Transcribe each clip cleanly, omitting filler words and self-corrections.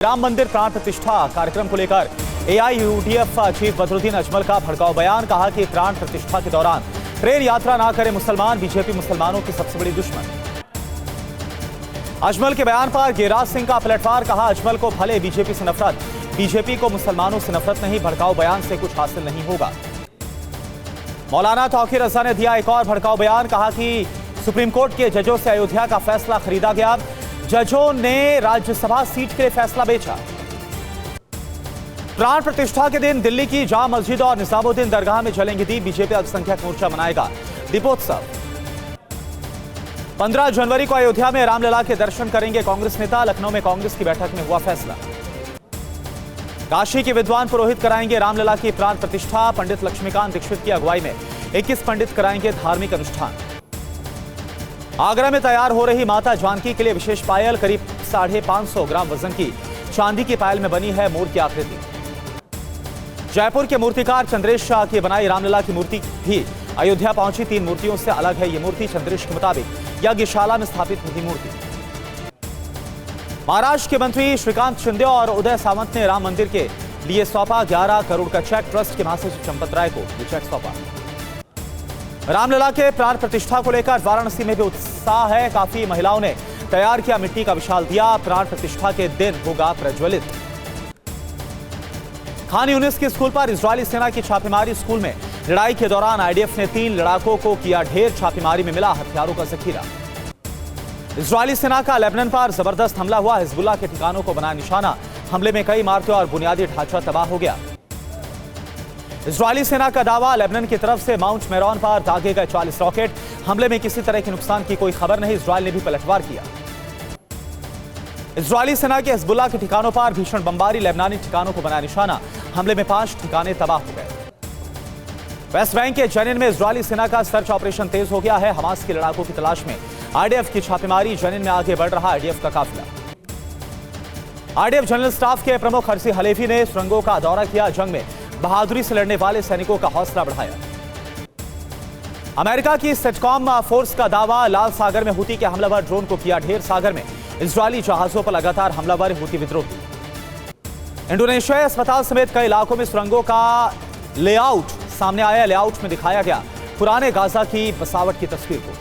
राम मंदिर प्राण प्रतिष्ठा कार्यक्रम को लेकर एआईयूडीएफ चीफ बदरुद्दीन अजमल का भड़काऊ बयान। कहा कि प्राण प्रतिष्ठा के दौरान ट्रेन यात्रा ना करे मुसलमान, बीजेपी मुसलमानों की सबसे बड़ी दुश्मन। अजमल के बयान पर गिरिराज सिंह का पलटवार। कहा अजमल को भले बीजेपी से नफरत, बीजेपी को मुसलमानों से नफरत नहीं, भड़काऊ बयान से कुछ हासिल नहीं होगा। मौलाना तौकीर रजा ने दिया एक और भड़काऊ बयान। कहा कि सुप्रीम कोर्ट के जजों से अयोध्या का फैसला खरीदा गया, जजों ने राज्यसभा सीट के लिए फैसला बेचा। प्राण प्रतिष्ठा के दिन दिल्ली की जामा मस्जिद और निजामुद्दीन दरगाह में जलेंगी दीप, बीजेपी अल्पसंख्यक मोर्चा मनाएगा दीपोत्सव। 15 जनवरी को अयोध्या में रामलला के दर्शन करेंगे कांग्रेस नेता, लखनऊ में कांग्रेस की बैठक में हुआ फैसला। काशी के विद्वान पुरोहित कराएंगे रामलला की प्राण प्रतिष्ठा, पंडित लक्ष्मीकांत दीक्षित की अगुवाई में 21 पंडित कराएंगे धार्मिक अनुष्ठान। आगरा में तैयार हो रही माता जानकी के लिए विशेष पायल, करीब 550 ग्राम वजन की चांदी की पायल में बनी है मोर की आकृति। जयपुर के मूर्तिकार चंद्रेश शाह की बनाई रामलला की मूर्ति भी अयोध्या पहुंची। 3 मूर्तियों से अलग है ये मूर्ति। चंद्रेश के मुताबिक यज्ञशाला में स्थापित हुई मूर्ति। महाराष्ट्र के मंत्री श्रीकांत शिंदे और उदय सामंत ने राम मंदिर के लिए सौंपा 11 करोड़ का चेक। ट्रस्ट के महासचिव चंपत राय को ये चेक सौंपा। रामलला के प्राण प्रतिष्ठा को लेकर वाराणसी में भी उत्साह है। काफी महिलाओं ने तैयार किया मिट्टी का विशाल दिया, प्राण प्रतिष्ठा के दिन होगा प्रज्वलित। खान यूनिस के स्कूल पर इजरायली सेना की छापेमारी। स्कूल में लड़ाई के दौरान आईडीएफ ने 3 लड़ाकों को किया ढेर, छापेमारी में मिला हथियारों का जखीरा। इजरायली सेना का लेबनान पर जबरदस्त हमला हुआ, हिजबुल्लाह के ठिकानों को बनाया निशाना। हमले में कई इमारतें और बुनियादी ढांचा तबाह हो गया। इजरायली सेना का दावा, लेबनान की तरफ से माउंट मेरॉन पर दागे गए 40 रॉकेट। हमले में किसी तरह के नुकसान की कोई खबर नहीं, इजरायल ने भी पलटवार किया। इजरायली सेना के हिजबुल्लाह के ठिकानों पर भीषण बमबारी, लेबनानी ठिकानों को बनाया निशाना। हमले में 5 ठिकाने तबाह हो गए। वेस्ट बैंक के जनिन में इजरायली सेना का सर्च ऑपरेशन तेज हो गया है। हमास के लड़ाकों की तलाश में आईडीएफ की छापेमारी। जनिन में आगे बढ़ रहा आईडीएफ का काफिला। आईडीएफ जनरल स्टाफ के प्रमुख हरसी हलेफी ने सुरंगों का दौरा किया। जंग में बहादुरी से लड़ने वाले सैनिकों का हौसला बढ़ाया। अमेरिका की सेटकॉम फोर्स का दावा, लाल सागर में हुती के हमलावर ड्रोन को किया ढेर। सागर में इजरायली जहाजों पर लगातार हमलावर हुती विद्रोह। इंडोनेशियाई अस्पताल समेत कई इलाकों में सुरंगों का लेआउट सामने आया। लेआउट में दिखाया गया पुराने गाजा की बसावट की तस्वीर को।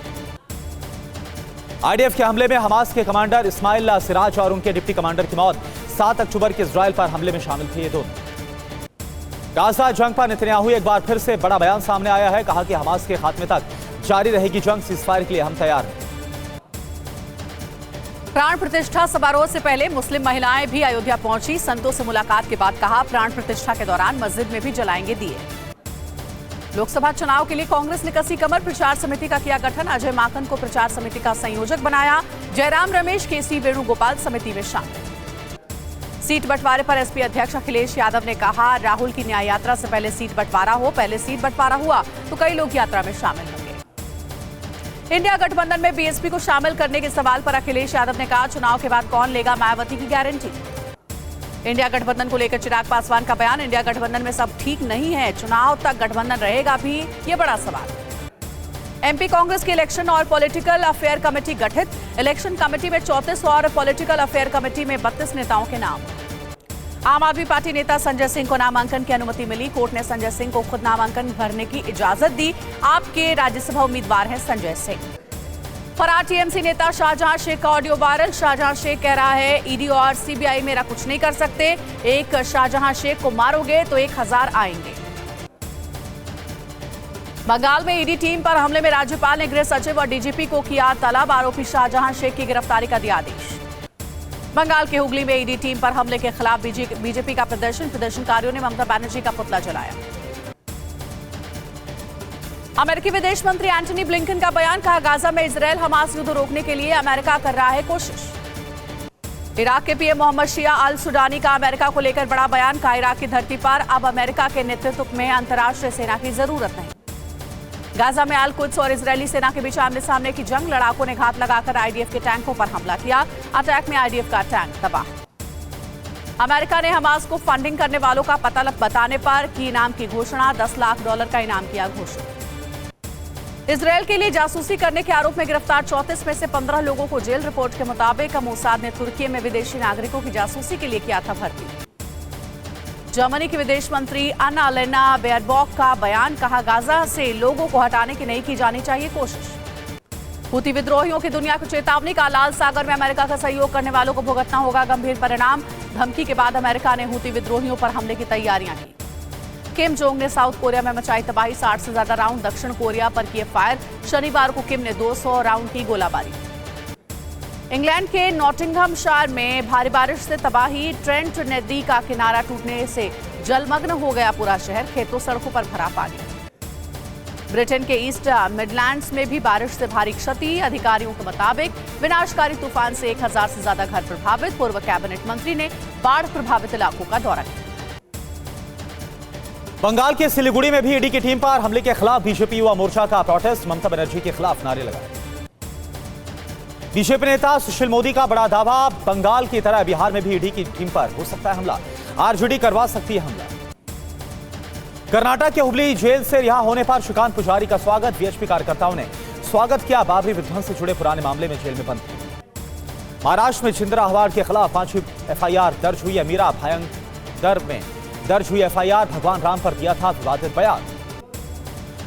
आईडीएफ के हमले में हमास के कमांडर इस्माइल सिराज और उनके डिप्टी कमांडर की मौत। 7 अक्टूबर के इजरायल पर हमले में शामिल थे ये दोनों। गाजा जंग पर नेतन्याहू एक बार फिर से बड़ा बयान सामने आया है। कहा कि हमास के खात्मे तक जारी रहेगी जंग, सीजफायर के लिए हम तैयार हैं। प्राण प्रतिष्ठा समारोह से पहले मुस्लिम महिलाएं भी अयोध्या पहुंची। संतों से मुलाकात के बाद कहा प्राण प्रतिष्ठा के दौरान मस्जिद में भी जलाएंगे दिए। लोकसभा चुनाव के लिए कांग्रेस ने कसी कमर, प्रचार समिति का किया गठन। अजय माकन को प्रचार समिति का संयोजक बनाया। जयराम रमेश, केसी वेणुगोपाल समिति में शामिल। सीट बंटवारे पर एसपी अध्यक्ष अखिलेश यादव ने कहा राहुल की न्याय यात्रा से पहले सीट बंटवारा हो। पहले सीट बंटवारा हुआ तो कई लोग यात्रा में शामिल होंगे। इंडिया गठबंधन में बीएसपी को शामिल करने के सवाल पर अखिलेश यादव ने कहा चुनाव के बाद कौन लेगा मायावती की गारंटी। इंडिया गठबंधन को लेकर चिराग पासवान का बयान, इंडिया गठबंधन में सब ठीक नहीं है, चुनाव तक गठबंधन रहेगा भी, ये बड़ा सवाल। एमपी कांग्रेस की इलेक्शन और पॉलिटिकल अफेयर कमेटी गठित। इलेक्शन कमेटी में 34 और पॉलिटिकल अफेयर कमेटी में 32 नेताओं के नाम। आम आदमी पार्टी नेता संजय सिंह को नामांकन की अनुमति मिली। कोर्ट ने संजय सिंह को खुद नामांकन भरने की इजाजत दी। आपके राज्यसभा उम्मीदवार हैं संजय सिंह। फरार टीएमसी नेता शाहजहां शेख का ऑडियो वायरल। शाहजहां शेख कह रहा है ईडी और सीबीआई मेरा कुछ नहीं कर सकते। एक शाहजहां शेख को मारोगे तो 1000 आएंगे। बंगाल में ईडी टीम पर हमले में राज्यपाल ने गृह सचिव और डीजीपी को किया तलब। आरोपी शाहजहां शेख की गिरफ्तारी का दिया आदेश। बंगाल के हुगली में ईडी टीम पर हमले के खिलाफ बीजेपी का प्रदर्शनकारियों ने ममता बनर्जी का पुतला जलाया। अमेरिकी विदेश मंत्री एंटनी ब्लिंकन का बयान, कहा गाजा में इजरायल हमास युद्ध रोकने के लिए अमेरिका कर रहा है कोशिश। इराक के पीएम मोहम्मद शिया अल सुडानी का अमेरिका को लेकर बड़ा बयान, कहा इराक की धरती पर अब अमेरिका के नेतृत्व में अंतर्राष्ट्रीय सेना की जरूरत नहीं। गाजा में अल कुद्स और इजरायली सेना के बीच आमने सामने की जंग। लड़ाकों ने घात लगाकर आईडीएफ के टैंकों पर हमला किया। अटैक में आईडीएफ का टैंक तबाह। अमेरिका ने हमास को फंडिंग करने वालों का पता बताने पर की इनाम की घोषणा। $10 लाख का इनाम किया घोषित। इजरायल के लिए जासूसी करने के आरोप में गिरफ्तार 34 में से 15 लोगों को जेल। रिपोर्ट के मुताबिक मोसाद ने तुर्की में विदेशी नागरिकों की जासूसी के लिए किया था भर्ती। जर्मनी के विदेश मंत्री अन्नालेना बेयरबॉक का बयान, कहा गाजा से लोगों को हटाने की नहीं की जानी चाहिए कोशिश। हूती विद्रोहियों की दुनिया को चेतावनी, का लाल सागर में अमेरिका का सहयोग करने वालों को भुगतना होगा गंभीर परिणाम। धमकी के बाद अमेरिका ने हूती विद्रोहियों पर हमले की तैयारियां की। किम जोंग ने साउथ कोरिया में मचाई तबाही, 60 से ज्यादा राउंड दक्षिण कोरिया पर किए फायर। शनिवार को किम ने 200 राउंड की गोलाबारी। इंग्लैंड के नॉटिंघमशायर में भारी बारिश से तबाही, ट्रेंट नदी का किनारा टूटने से जलमग्न हो गया पूरा शहर, खेतों सड़कों पर भरा पानी। ब्रिटेन के ईस्ट मिडलैंड्स में भी बारिश से भारी क्षति, अधिकारियों के मुताबिक विनाशकारी तूफान से 1000 से ज्यादा घर प्रभावित। पूर्व कैबिनेट मंत्री ने बाढ़ प्रभावित इलाकों का दौरा किया। बंगाल के सिलीगुड़ी में भी ईडी की टीम पर हमले के खिलाफ बीजेपी युवा मोर्चा का प्रोटेस्ट, ममता बनर्जी के खिलाफ नारे लगाए। बीजेपी नेता सुशील मोदी का बड़ा दावा, बंगाल की तरह बिहार में भी ईडी की टीम पर हो सकता है हमला, आरजेडी करवा सकती है हमला। कर्नाटक के हुबली जेल से रिहा होने पर श्रीकांत पुजारी का स्वागत, वीएचपी कार्यकर्ताओं ने स्वागत किया। बाबरी विध्वंस से जुड़े पुराने मामले में जेल में बंद थे। महाराष्ट्र में जिंद्रा हवाड़ के खिलाफ 5वीं एफआईआर दर्ज हुई है। मीरा भायंदर में दर्ज हुई एफआईआर, भगवान राम पर दिया था विवादित बयान।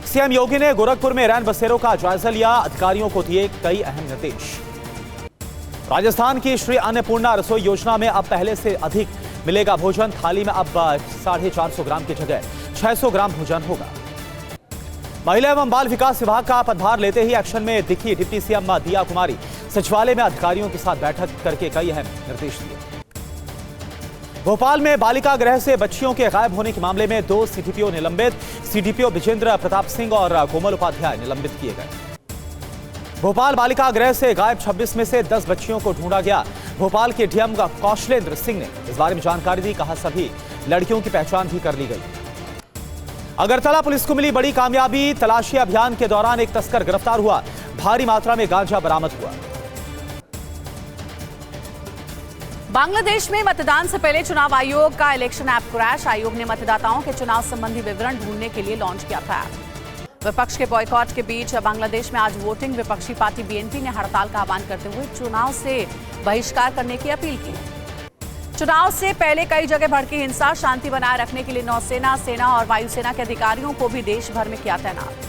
सीएम योगी ने गोरखपुर में रैन बसेरों का जायजा लिया, अधिकारियों को दिए कई अहम निर्देश। राजस्थान की श्री अन्नपूर्णा रसोई योजना में अब पहले से अधिक मिलेगा भोजन, थाली में अब 450 ग्राम की जगह 600 ग्राम भोजन होगा। महिला एवं बाल विकास विभाग का पदभार लेते ही एक्शन में दिखी डिप्टी सीएम दिया कुमारी, सचिवालय में अधिकारियों के साथ बैठक करके कई अहम निर्देश दिए। भोपाल में बालिका गृह से बच्चियों के गायब होने के मामले में 2 सीडीपीओ निलंबित, सीडीपीओ विजेंद्र प्रताप सिंह और कोमल उपाध्याय निलंबित किए गए। भोपाल बालिका गृह से गायब 26 में से 10 बच्चियों को ढूंढा गया। भोपाल के डीएम कौशलेंद्र सिंह ने इस बारे में जानकारी दी, कहा सभी लड़कियों की पहचान भी कर ली गई। अगरतला पुलिस को मिली बड़ी कामयाबी, तलाशी अभियान के दौरान एक तस्कर गिरफ्तार हुआ, भारी मात्रा में गांजा बरामद हुआ। बांग्लादेश में मतदान से पहले चुनाव आयोग का इलेक्शन ऐप क्रैश, आयोग ने मतदाताओं के चुनाव संबंधी विवरण ढूंढने के लिए लॉन्च किया था ऐप। विपक्ष के बॉयकॉट के बीच बांग्लादेश में आज वोटिंग, विपक्षी पार्टी बीएनपी ने हड़ताल का आह्वान करते हुए चुनाव से बहिष्कार करने की अपील की। चुनाव से पहले कई जगह भड़की हिंसा, शांति बनाए रखने के लिए नौसेना, सेना और वायुसेना के अधिकारियों को भी देश भर में किया तैनात।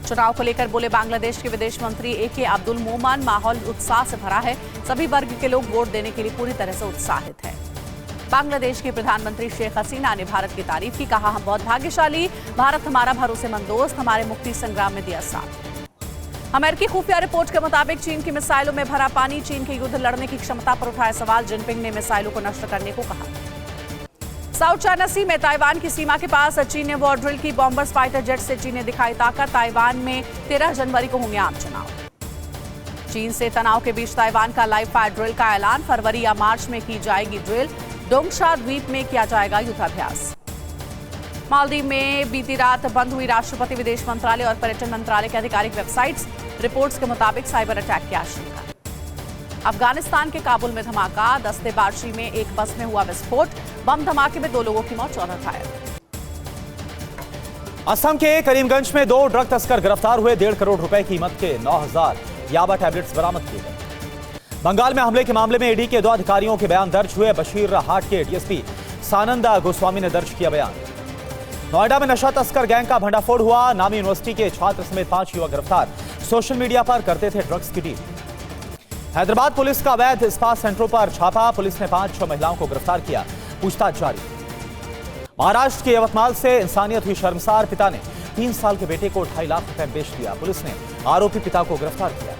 चुनाव को लेकर बोले बांग्लादेश के विदेश मंत्री एके अब्दुल मोमन, माहौल उत्साह से भरा है, सभी वर्ग के लोग वोट देने के लिए पूरी तरह से उत्साहित हैं। बांग्लादेश के प्रधानमंत्री शेख हसीना ने भारत की तारीफ की, कहा हम बहुत भाग्यशाली, भारत हमारा भरोसेमंद दोस्त, हमारे मुक्ति संग्राम में दिया साथ। अमेरिकी खुफिया रिपोर्ट के मुताबिक चीन की मिसाइलों में भरा पानी, चीन के युद्ध लड़ने की क्षमता पर उठाया सवाल, जिनपिंग ने मिसाइलों को नष्ट करने को कहा। साउथ चाइना सी में ताइवान की सीमा के पास चीन ने वॉर ड्रिल की, बॉम्बर्स फाइटर जेट से चीन ने दिखाई ताकत। ताइवान में 13 जनवरी को होंगे आम चुनाव। चीन से तनाव के बीच ताइवान का लाइव फायर ड्रिल का ऐलान, फरवरी या मार्च में की जाएगी ड्रिल। डोंगशा द्वीप में किया जाएगा युद्धाभ्यास। मालदीव में बीती रात बंद हुई राष्ट्रपति, विदेश मंत्रालय और पर्यटन मंत्रालय की आधिकारिक वेबसाइट्स, रिपोर्ट्स के मुताबिक साइबर अटैक की आशंका। अफगानिस्तान के काबुल में धमाका, दस्तेबाजी में एक बस में हुआ विस्फोट, बम धमाके में 2 लोगों की मौत, 14 घायल। असम के करीमगंज में 2 ड्रग तस्कर गिरफ्तार हुए, 1.5 करोड़ रुपए कीमत के 9000 याबा टैबलेट्स बरामद किए गए। बंगाल में हमले के मामले में ईडी के 2 अधिकारियों के बयान दर्ज हुए, बशीर हाट के डीएसपी सानंदा गोस्वामी ने दर्ज किया बयान। नोएडा में नशा तस्कर गैंग का भंडाफोड़ हुआ, नामी यूनिवर्सिटी के छात्र समेत 5 युवक गिरफ्तार, सोशल मीडिया पर करते थे ड्रग्स की डील। हैदराबाद पुलिस का अवैध इस्पात सेंटरों पर छापा, पुलिस ने 5-6 महिलाओं को गिरफ्तार किया, पूछताछ जारी। महाराष्ट्र के यवतमाल से इंसानियत हुई शर्मसार, पिता ने 3 साल के बेटे को 2.5 लाख रुपए बेच दिया, पुलिस ने आरोपी पिता को गिरफ्तार किया।